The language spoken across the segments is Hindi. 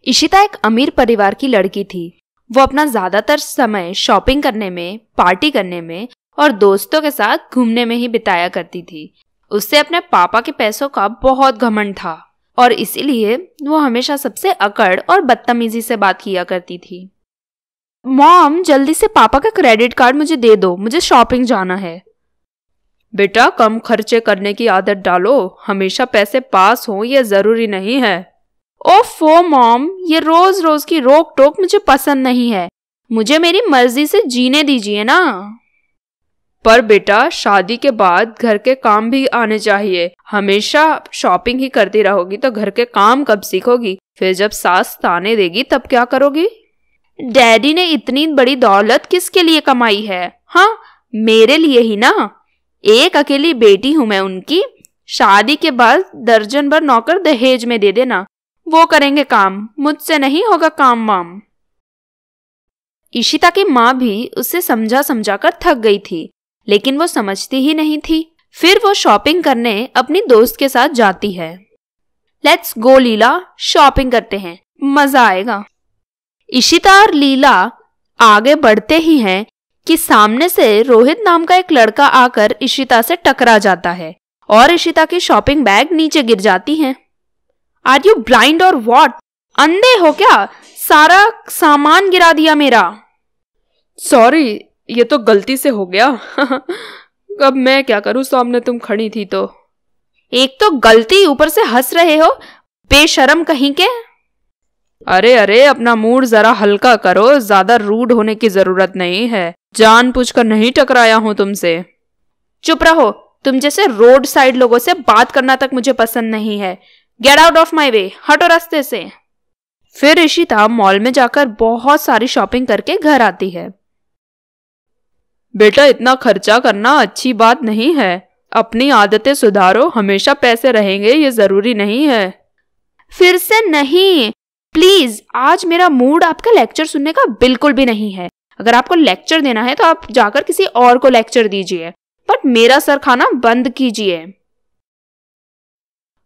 इशिता एक अमीर परिवार की लड़की थी। वो अपना ज्यादातर समय शॉपिंग करने में, पार्टी करने में और दोस्तों के साथ घूमने में ही बिताया करती थी। उससे अपने पापा के पैसों का बहुत घमंड था और इसीलिए वो हमेशा सबसे अकड़ और बदतमीजी से बात किया करती थी। मॉम, जल्दी से पापा का क्रेडिट कार्ड मुझे दे दो, मुझे शॉपिंग जाना है। बेटा, कम खर्चे करने की आदत डालो। हमेशा पैसे पास हो ये जरूरी नहीं है। ओफो मॉम, ये रोज रोज की रोक टोक मुझे पसंद नहीं है। मुझे मेरी मर्जी से जीने दीजिए ना। पर बेटा, शादी के बाद घर के काम भी आने चाहिए। हमेशा शॉपिंग ही करती रहोगी तो घर के काम कब सीखोगी? फिर जब सास ताने देगी तब क्या करोगी? डैडी ने इतनी बड़ी दौलत किसके लिए कमाई है? हाँ, मेरे लिए ही ना। एक अकेली बेटी हूं मैं उनकी। शादी के बाद दर्जन भर नौकर दहेज में दे देना, वो करेंगे काम, मुझसे नहीं होगा काम वाम। इशिता की माँ भी उससे समझा समझा कर थक गई थी, लेकिन वो समझती ही नहीं थी। फिर वो शॉपिंग करने अपनी दोस्त के साथ जाती है। लेट्स गो लीला, शॉपिंग करते हैं, मजा आएगा। इशिता और लीला आगे बढ़ते ही हैं कि सामने से रोहित नाम का एक लड़का आकर इशिता से टकरा जाता है और इशिता की शॉपिंग बैग नीचे गिर जाती है। आर यू ब्लाइंड और व्हाट? अंधे हो क्या? सारा सामान गिरा दिया मेरा। सॉरी, ये तो गलती से हो गया। अब मैं क्या करूं, सामने तुम खड़ी थी तो। एक तो गलती, ऊपर से हंस रहे हो, बेशरम कहीं के। अरे अरे, अपना मूड जरा हल्का करो, ज्यादा रूड होने की जरूरत नहीं है। जानबूझकर नहीं टकराया हूं तुमसे। चुप रहो, तुम जैसे रोड साइड लोगों से बात करना तक मुझे पसंद नहीं है। गेट आउट ऑफ माई वे, हटो रास्ते से। फिर इशिता मॉल में जाकर बहुत सारी शॉपिंग करके घर आती है। बेटा, इतना खर्चा करना अच्छी बात नहीं है। अपनी आदतें सुधारो। हमेशा पैसे रहेंगे ये जरूरी नहीं है। फिर से नहीं, प्लीज। आज मेरा मूड आपका लेक्चर सुनने का बिल्कुल भी नहीं है। अगर आपको लेक्चर देना है तो आप जाकर किसी और को लेक्चर दीजिए, बट मेरा सर खाना बंद कीजिए।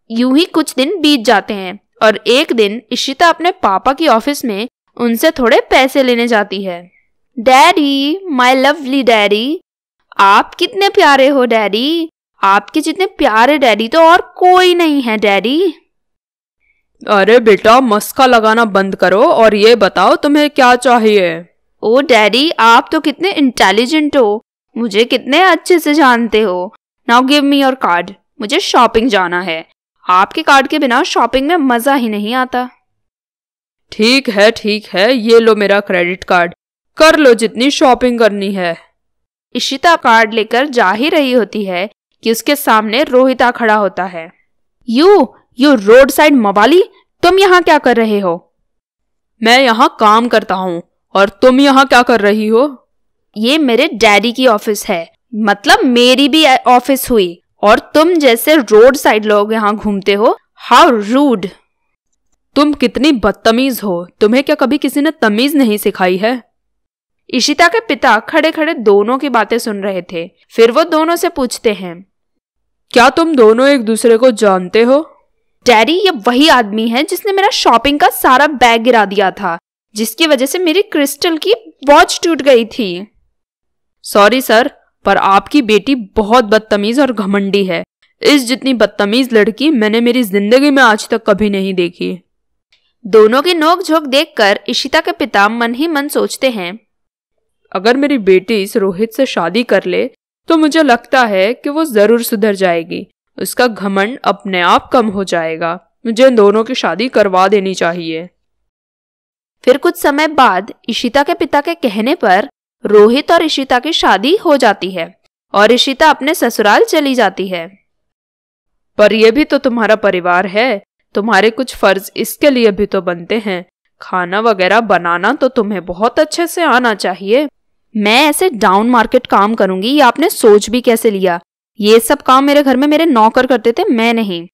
यूं ही कुछ दिन बीत जाते हैं और एक दिन इशिता अपने पापा की ऑफिस में उनसे थोड़े पैसे लेने जाती है। डैडी, माय लवली डैडी, आप कितने प्यारे हो डैडी। आपके जितने प्यारे डैडी तो और कोई नहीं है डैडी। अरे बेटा, मस्का लगाना बंद करो और ये बताओ तुम्हें क्या चाहिए। ओ डैडी, आप तो कितने इंटेलिजेंट हो, मुझे कितने अच्छे से जानते हो। Now give me your card, मुझे शॉपिंग जाना है। आपके कार्ड के बिना शॉपिंग में मजा ही नहीं आता। ठीक है, ये लो मेरा क्रेडिट कार्ड, कर लो जितनी शॉपिंग करनी है। इशिता कार्ड लेकर जा ही रही होती है कि उसके सामने रोहिता खड़ा होता है। यू रोड साइड मवाली, तुम यहाँ क्या कर रहे हो? मैं यहाँ काम करता हूँ, और तुम यहाँ क्या कर रही हो? ये मेरे डैडी की ऑफिस है, मतलब मेरी भी ऑफिस हुई, और तुम जैसे रोड साइड लोग यहाँ घूमते हो। How rude. तुम कितनी बदतमीज हो। तुम्हें क्या कभी किसी ने तमीज नहीं सिखाई है? इशिता के पिता खड़े खड़े दोनों की बातें सुन रहे थे। फिर वो दोनों से पूछते हैं, क्या तुम दोनों एक दूसरे को जानते हो? डैडी, ये वही आदमी है जिसने मेरा शॉपिंग का सारा बैग गिरा दिया था, जिसकी वजह से मेरी क्रिस्टल की वॉच टूट गई थी। सॉरी सर, पर आपकी बेटी बहुत बदतमीज और घमंडी है। इस जितनी बदतमीज लड़की मैंने मेरी जिंदगी में आज तक कभी नहीं देखी। दोनों की नोकझोंक देखकर इशिता के पिता मन ही मन सोचते हैं, अगर मेरी बेटी इस रोहित से शादी कर ले तो मुझे लगता है कि वो जरूर सुधर जाएगी। उसका घमंड अपने आप कम हो जाएगा। मुझे इन दोनों की शादी करवा देनी चाहिए। फिर कुछ समय बाद इशिता के पिता के कहने पर रोहित और इशिता की शादी हो जाती है और इशिता अपने ससुराल चली जाती है। पर यह भी तो तुम्हारा परिवार है, तुम्हारे कुछ फर्ज इसके लिए भी तो बनते हैं। खाना वगैरह बनाना तो तुम्हें बहुत अच्छे से आना चाहिए। मैं ऐसे डाउन मार्केट काम करूंगी, ये आपने सोच भी कैसे लिया? ये सब काम मेरे घर में मेरे नौकर करते थे, मैं नहीं।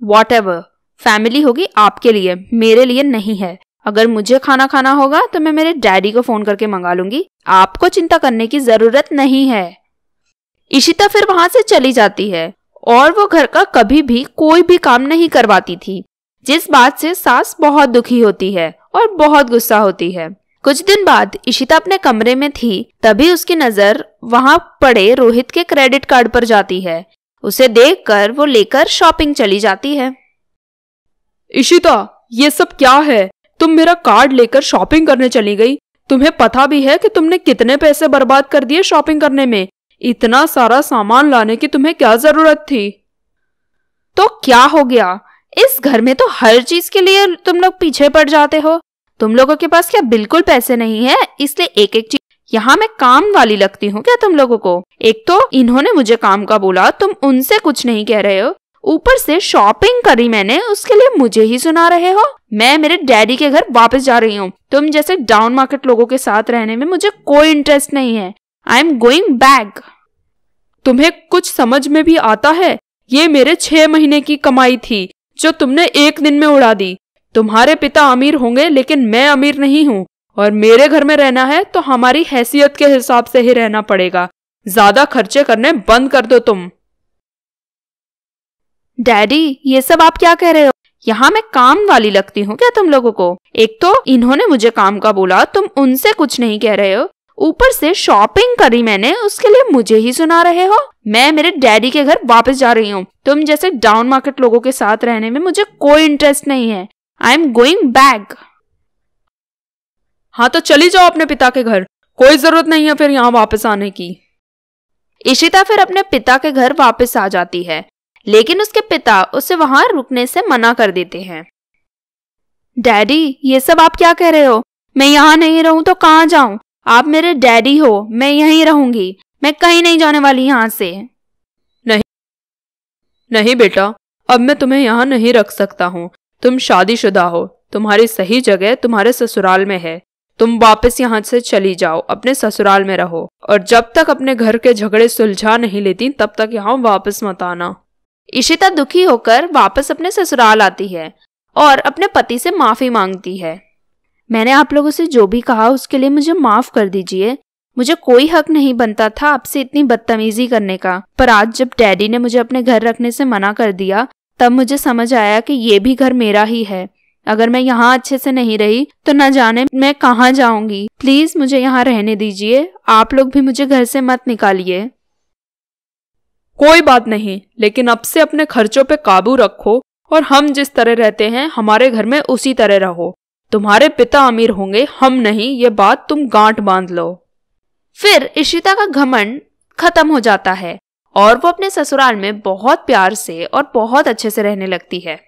Whatever, फैमिली होगी आपके लिए, मेरे लिए नहीं है। अगर मुझे खाना खाना होगा तो मैं मेरे डैडी को फोन करके मंगा लूंगी, आपको चिंता करने की जरूरत नहीं है। इशिता फिर वहां से चली जाती है और वो घर का कभी भी कोई भी काम नहीं करवाती थी, जिस बात से सास बहुत दुखी होती है और बहुत गुस्सा होती है। कुछ दिन बाद इशिता अपने कमरे में थी, तभी उसकी नजर वहां पड़े रोहित के क्रेडिट कार्ड पर जाती है। उसे देखकर वो लेकर शॉपिंग चली जाती है। इशिता, ये सब क्या है? तुम मेरा कार्ड लेकर शॉपिंग करने चली गई। तुम्हें पता भी है कि तुमने कितने पैसे बर्बाद कर दिए शॉपिंग करने में? इतना सारा सामान लाने की तुम्हें क्या जरूरत थी? तो क्या हो गया, इस घर में तो हर चीज के लिए तुम लोग पीछे पड़ जाते हो। तुम लोगों के पास क्या बिल्कुल पैसे नहीं है, इसलिए एक एक चीज। यहाँ मैं काम वाली लगती हूँ क्या तुम लोगों को? एक तो इन्होंने मुझे काम का बोला, तुम उनसे कुछ नहीं कह रहे हो। ऊपर से शॉपिंग करी मैंने, उसके लिए मुझे ही सुना रहे हो। मैं मेरे डैडी के घर वापस जा रही हूँ। तुम जैसे डाउन मार्केट लोगों के साथ रहने में मुझे कोई इंटरेस्ट नहीं है। I am going back. तुम्हें कुछ समझ में भी आता है? ये मेरे 6 महीने की कमाई थी जो तुमने एक दिन में उड़ा दी। तुम्हारे पिता अमीर होंगे लेकिन मैं अमीर नहीं हूँ, और मेरे घर में रहना है तो हमारी हैसियत के हिसाब से ही रहना पड़ेगा। ज्यादा खर्चे करने बंद कर दो तुम। डैडी, ये सब आप क्या कह रहे हो? यहाँ मैं काम वाली लगती हूँ क्या तुम लोगों को? एक तो इन्होंने मुझे काम का बोला, तुम उनसे कुछ नहीं कह रहे हो। ऊपर से शॉपिंग करी मैंने, उसके लिए मुझे ही सुना रहे हो। मैं मेरे डैडी के घर वापस जा रही हूँ। तुम जैसे डाउन मार्केट लोगों के साथ रहने में मुझे कोई इंटरेस्ट नहीं है। I am going back. हाँ तो चली जाओ अपने पिता के घर, कोई जरूरत नहीं है फिर यहाँ वापस आने की। इशिता फिर अपने पिता के घर वापस आ जाती है, लेकिन उसके पिता उसे वहां रुकने से मना कर देते हैं। डैडी, ये सब आप क्या कह रहे हो? मैं यहाँ नहीं रहूं तो कहाँ जाऊं? आप मेरे डैडी हो, मैं यहीं रहूंगी। मैं कहीं नहीं जाने वाली यहाँ से। नहीं बेटा, अब मैं तुम्हें यहाँ नहीं रख सकता हूँ। तुम शादीशुदा हो, तुम्हारी सही जगह तुम्हारे ससुराल में है। तुम वापस यहाँ से चली जाओ, अपने ससुराल में रहो, और जब तक अपने घर के झगड़े सुलझा नहीं लेती तब तक यहाँ वापस मत आना। इशिता दुखी होकर वापस अपने ससुराल आती है और अपने पति से माफी मांगती है। मैंने आप लोगों से जो भी कहा उसके लिए मुझे माफ कर दीजिए। मुझे कोई हक नहीं बनता था आपसे इतनी बदतमीजी करने का, पर आज जब डैडी ने मुझे अपने घर रखने से मना कर दिया तब मुझे समझ आया कि ये भी घर मेरा ही है। अगर मैं यहाँ अच्छे से नहीं रही तो न जाने मैं कहाँ जाऊंगी। प्लीज मुझे यहाँ रहने दीजिए, आप लोग भी मुझे घर से मत निकालिए। कोई बात नहीं, लेकिन अब से अपने खर्चों पे काबू रखो और हम जिस तरह रहते हैं हमारे घर में उसी तरह रहो। तुम्हारे पिता अमीर होंगे, हम नहीं, ये बात तुम गांठ बांध लो। फिर इशिता का घमंड खत्म हो जाता है और वो अपने ससुराल में बहुत प्यार से और बहुत अच्छे से रहने लगती है।